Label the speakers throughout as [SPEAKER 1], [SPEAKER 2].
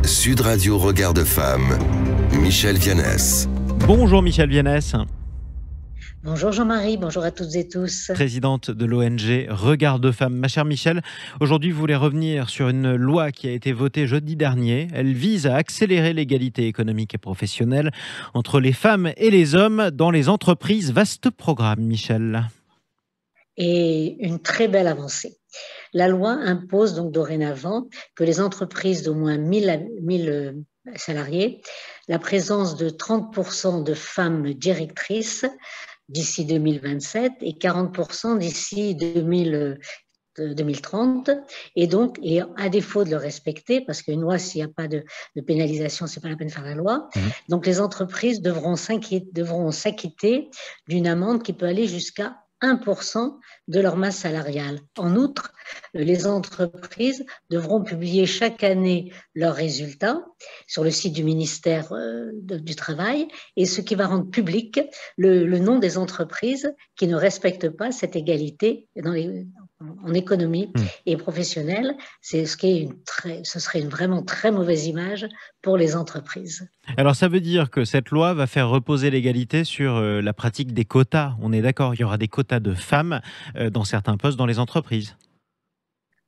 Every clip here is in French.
[SPEAKER 1] Sud Radio Regard de Femme, Michel Vianès.
[SPEAKER 2] Bonjour Michel Vianès.
[SPEAKER 3] Bonjour Jean-Marie, bonjour à toutes et tous.
[SPEAKER 2] Présidente de l'ONG Regard de Femme. Ma chère Michel, aujourd'hui vous voulez revenir sur une loi qui a été votée jeudi dernier. Elle vise à accélérer l'égalité économique et professionnelle entre les femmes et les hommes dans les entreprises. Vaste programme, Michel.
[SPEAKER 3] Et une très belle avancée. La loi impose donc dorénavant que les entreprises d'au moins 1000 salariés, la présence de 30% de femmes directrices d'ici 2027 et 40% d'ici 2030. Et donc, et à défaut de le respecter, parce qu'une loi, s'il n'y a pas de pénalisation, c'est pas la peine de faire la loi. Donc, les entreprises devront s'acquitter d'une amende qui peut aller jusqu'à 1% de leur masse salariale. En outre, les entreprises devront publier chaque année leurs résultats sur le site du ministère du Travail, et ce qui va rendre public le nom des entreprises qui ne respectent pas cette égalité en économie et professionnelle. Ce serait une vraiment très mauvaise image pour les entreprises.
[SPEAKER 2] Alors ça veut dire que cette loi va faire reposer l'égalité sur la pratique des quotas. On est d'accord, il y aura des quotas de femmes dans certains postes dans les entreprises.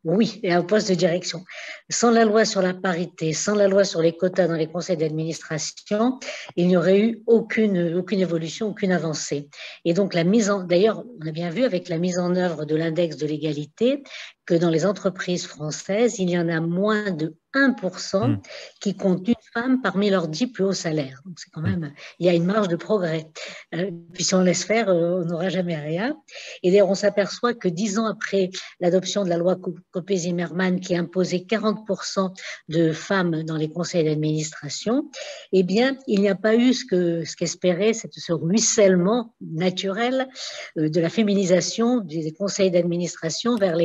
[SPEAKER 3] Oui, et un poste de direction. Sans la loi sur la parité, sans la loi sur les quotas dans les conseils d'administration, il n'y aurait eu aucune évolution, aucune avancée. Et donc, d'ailleurs, on a bien vu avec la mise en œuvre de l'index de l'égalité que dans les entreprises françaises, il y en a moins de 1% qui comptent une femme parmi leurs 10 plus hauts salaires. Donc, c'est quand même, il y a une marge de progrès. Puis si on laisse faire, on n'aura jamais rien. Et d'ailleurs, on s'aperçoit que 10 ans après l'adoption de la loi Copé-Zimmermann qui imposait 40% de femmes dans les conseils d'administration, eh bien, il n'y a pas eu ce qu'espérait ce ruissellement naturel de la féminisation des conseils d'administration vers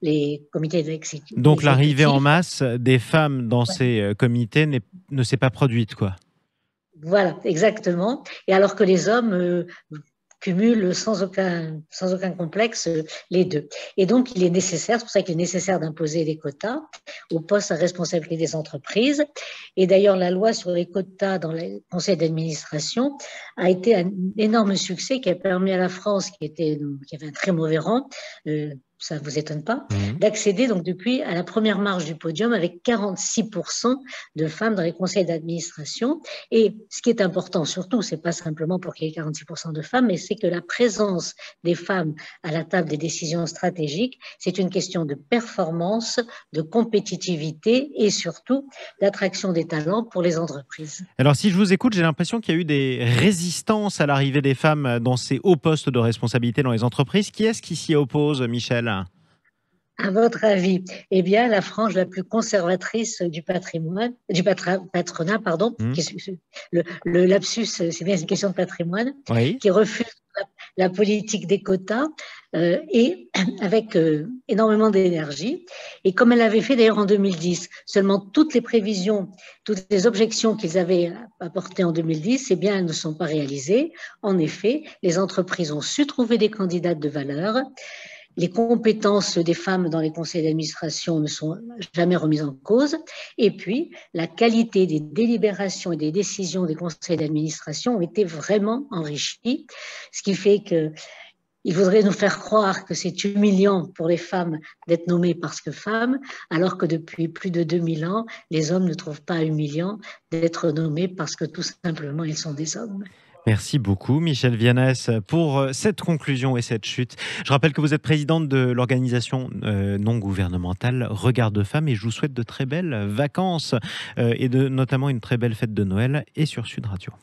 [SPEAKER 3] les comités d'exécutif.
[SPEAKER 2] Donc l'arrivée en masse des femmes dans ces comités ne s'est pas produite, quoi.
[SPEAKER 3] Voilà, exactement. Et alors que les hommes cumulent sans aucun complexe les deux. Et donc, il est nécessaire, c'est pour ça qu'il est nécessaire d'imposer des quotas aux postes à responsabilité des entreprises. Et d'ailleurs, la loi sur les quotas dans les conseils d'administration a été un énorme succès qui a permis à la France, qui avait un très mauvais rang, ça ne vous étonne pas, d'accéder donc depuis à la première marche du podium avec 46% de femmes dans les conseils d'administration. Et ce qui est important surtout, c'est pas simplement pour qu'il y ait 46% de femmes, mais c'est que la présence des femmes à la table des décisions stratégiques, c'est une question de performance, de compétitivité et surtout d'attraction des talents pour les entreprises.
[SPEAKER 2] Alors si je vous écoute, j'ai l'impression qu'il y a eu des résistances à l'arrivée des femmes dans ces hauts postes de responsabilité dans les entreprises. Qui est-ce qui s'y oppose, Michel ?
[SPEAKER 3] À votre avis, eh bien, la frange la plus conservatrice du patronat, le lapsus, c'est bien une question de patrimoine, qui refuse la politique des quotas et avec énormément d'énergie. Et comme elle l'avait fait d'ailleurs en 2010, seulement toutes les prévisions, toutes les objections qu'ils avaient apportées en 2010, eh bien, elles ne sont pas réalisées. En effet, les entreprises ont su trouver des candidates de valeur. Les compétences des femmes dans les conseils d'administration ne sont jamais remises en cause. Et puis, la qualité des délibérations et des décisions des conseils d'administration ont été vraiment enrichies, ce qui fait qu'il voudrait nous faire croire que c'est humiliant pour les femmes d'être nommées parce que femmes, alors que depuis plus de 2000 ans, les hommes ne trouvent pas humiliant d'être nommés parce que tout simplement, ils sont des hommes.
[SPEAKER 2] Merci beaucoup, Michel Vianès, pour cette conclusion et cette chute. Je rappelle que vous êtes présidente de l'organisation non gouvernementale Regard de Femme et je vous souhaite de très belles vacances et notamment une très belle fête de Noël et sur Sud Radio.